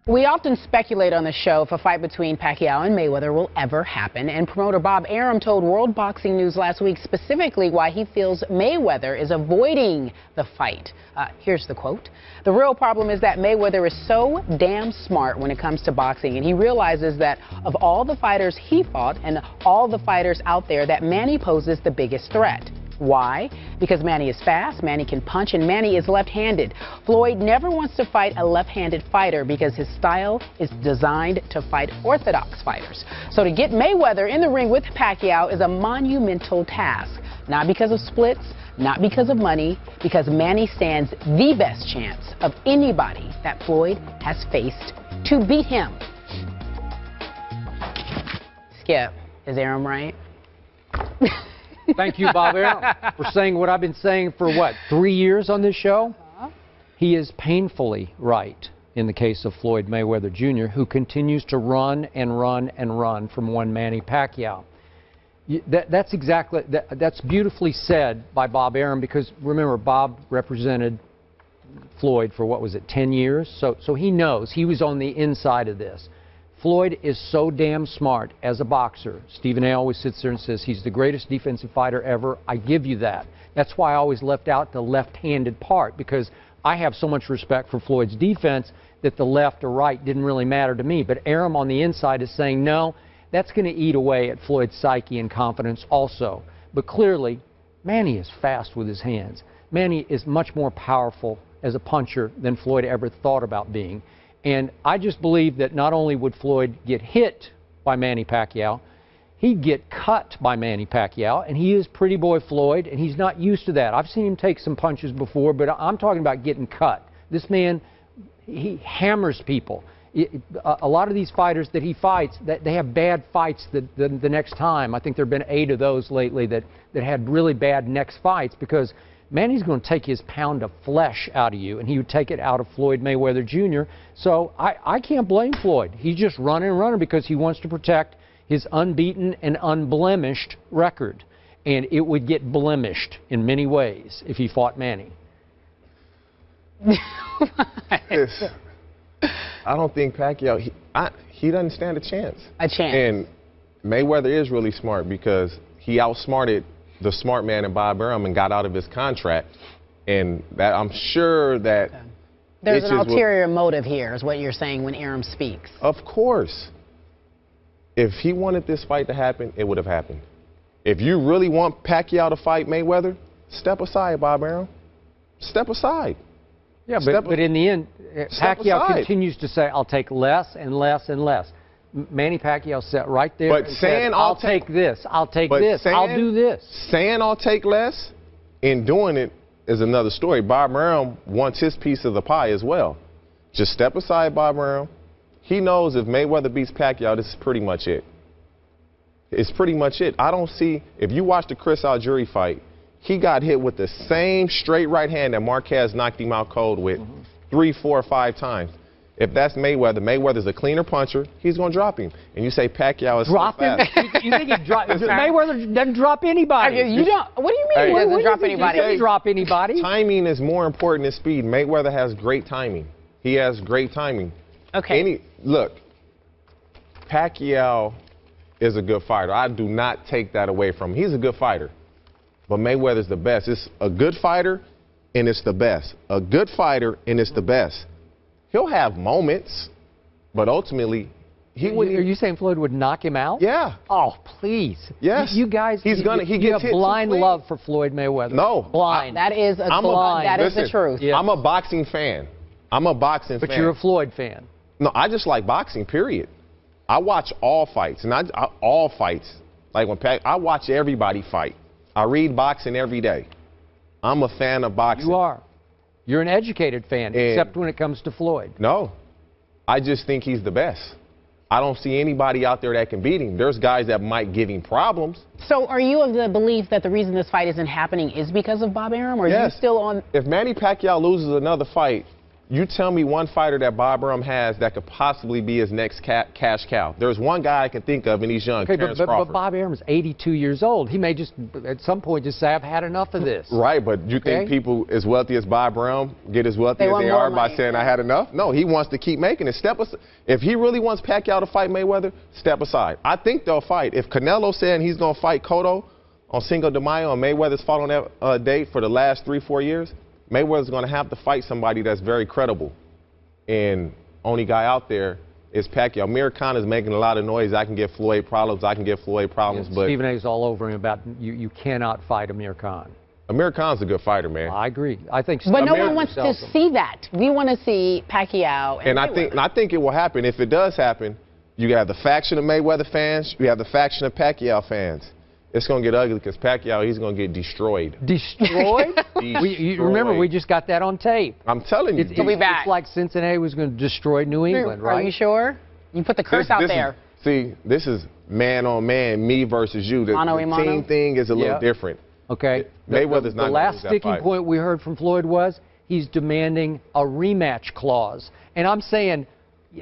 We often speculate on the show if a fight between Pacquiao and Mayweather will ever happen, and promoter Bob Arum told World Boxing News last week specifically why he feels Mayweather is avoiding the fight. Here's the quote. "The real problem is that Mayweather is so damn smart when it comes to boxing, and he realizes that of all the fighters he fought and all the fighters out there, that Manny poses the biggest threat." Why? Because Manny is fast, Manny can punch, and Manny is left-handed. Floyd never wants to fight a left-handed fighter because his style is designed to fight orthodox fighters. So to get Mayweather in the ring with Pacquiao is a monumental task. Not because of splits, not because of money, because Manny stands the best chance of anybody that Floyd has faced to beat him. Skip, is Arum right? Thank you, Bob Arum, for saying what I've been saying for, 3 years on this show? He is painfully right in the case of Floyd Mayweather Jr., who continues to run and run and run from one Manny Pacquiao. That's beautifully said by Bob Arum, because remember, Bob represented Floyd for, 10 years? So he knows. He was on the inside of this. Floyd is so damn smart as a boxer. Stephen A. always sits there and says he's the greatest defensive fighter ever. I give you that. That's why I always left out the left-handed part, because I have so much respect for Floyd's defense that the left or right didn't really matter to me. But Arum on the inside is saying, no, that's going to eat away at Floyd's psyche and confidence also. But clearly, Manny is fast with his hands. Manny is much more powerful as a puncher than Floyd ever thought about being. And I just believe that not only would Floyd get hit by Manny Pacquiao, he'd get cut by Manny Pacquiao, and he is pretty boy Floyd, and he's not used to that. I've seen him take some punches before, but I'm talking about getting cut. This man, he hammers people. A lot of these fighters that he fights, they have bad fights the next time. I think there have been 8 of those lately that had really bad next fights, because Manny's going to take his pound of flesh out of you, and he would take it out of Floyd Mayweather Jr. So I can't blame Floyd. He's just running and running because he wants to protect his unbeaten and unblemished record. And it would get blemished in many ways if he fought Manny. I don't think Pacquiao, he doesn't stand a chance. A chance. And Mayweather is really smart, because he outsmarted the smart man in Bob Arum and got out of his contract. And that, I'm sure that there's an ulterior motive here, is what you're saying when Arum speaks. Of course. If he wanted this fight to happen, it would have happened. If you really want Pacquiao to fight Mayweather, step aside, Bob Arum. Step aside. Yeah, but in the end, Pacquiao continues to say, I'll take less and less and less. Manny Pacquiao sat right there and said, I'll take this, I'll take this, I'll do this. Saying I'll take less and doing it is another story. Bob Arum wants his piece of the pie as well. Just step aside, Bob Arum. He knows if Mayweather beats Pacquiao, this is pretty much it. It's pretty much it. I don't see, if you watch the Chris Algieri fight, he got hit with the same straight right hand that Marquez knocked him out cold with 3, 4, 5 times. If that's Mayweather, Mayweather's a cleaner puncher, he's going to drop him. And you say Pacquiao is drop him? You think Mayweather doesn't drop anybody? What do you mean he doesn't drop anybody? He doesn't drop anybody. Timing is more important than speed. Mayweather has great timing. He has great timing. Okay. Look, Pacquiao is a good fighter. I do not take that away from him. He's a good fighter. But Mayweather's the best. It's a good fighter, and it's the best. A good fighter, and it's the best. He'll have moments, but ultimately, he wouldn't. Are you saying Floyd would knock him out? Yeah. Oh, please. Yes. You guys, he have blind love for Floyd Mayweather. No. Blind. That is the truth. Yes. I'm a boxing fan. But you're a Floyd fan. No, I just like boxing, period. I watch all fights, and all fights. Like when I watch everybody fight. I read boxing every day. I'm a fan of boxing. You are. You're an educated fan, except when it comes to Floyd. No. I just think he's the best. I don't see anybody out there that can beat him. There's guys that might give him problems. So are you of the belief that the reason this fight isn't happening is because of Bob Arum, or are you still on? If Manny Pacquiao loses another fight, You tell me one fighter that Bob Arum has that could possibly be his next cash cow. There's one guy I can think of, and he's young, Okay, Terrence but Crawford. Bob Arum is 82 years old. He may just, at some point, just say, I've had enough of this. Right, but you think people as wealthy as Bob Arum get as wealthy as they are by saying, I had enough? No, he wants to keep making it. If he really wants Pacquiao to fight Mayweather, step aside. I think they'll fight. If Canelo's saying he's going to fight Cotto on Cinco de Mayo and Mayweather's fought on that date for the last 3-4 years, Mayweather's going to have to fight somebody that's very credible. And only guy out there is Pacquiao. Amir Khan is making a lot of noise. I can get Floyd problems. I can get Floyd problems. Yes, but Stephen A's all over him about you cannot fight Amir Khan. Amir Khan's a good fighter, man. I agree. I think. But no one wants to see that. We want to see Pacquiao and Mayweather. I think it will happen. If it does happen, you have the faction of Mayweather fans. You have the faction of Pacquiao fans. It's going to get ugly because Pacquiao, he's going to get destroyed. Destroyed? You remember, we just got that on tape. I'm telling you. He'll be back. It's like Cincinnati was going to destroy New England, right? Are you sure? You put the curse out there. This is man on man, me versus you. The team thing is a little different. Okay. Mayweather's not the last sticking point we heard from Floyd was he's demanding a rematch clause. And I'm saying,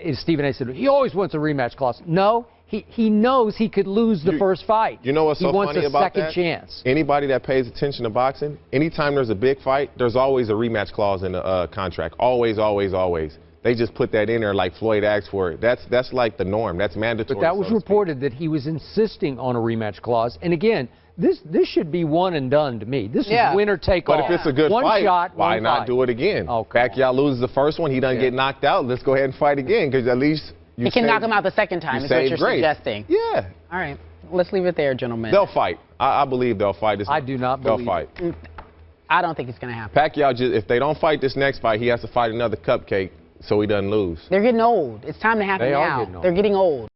as Stephen A. said, he always wants a rematch clause. No. He knows he could lose the first fight. You know what's so funny about that? He wants a second chance. Anybody that pays attention to boxing, anytime there's a big fight, there's always a rematch clause in the contract. Always, always, always. They just put that in there like Floyd asked for it. That's like the norm. That's mandatory. But that was reported that he was insisting on a rematch clause. And again, this should be one and done to me. This is winner take all. But if it's a good fight, why not do it again? Pacquiao loses the first one, he doesn't get knocked out. Let's go ahead and fight again because at least he can knock him out the second time, is what you're suggesting. Yeah. All right. Let's leave it there, gentlemen. They'll fight. I believe they'll fight. I do not believe they'll fight. I don't think it's going to happen. Pacquiao, if they don't fight this next fight, he has to fight another cupcake so he doesn't lose. They're getting old. It's time to happen now. They're getting old.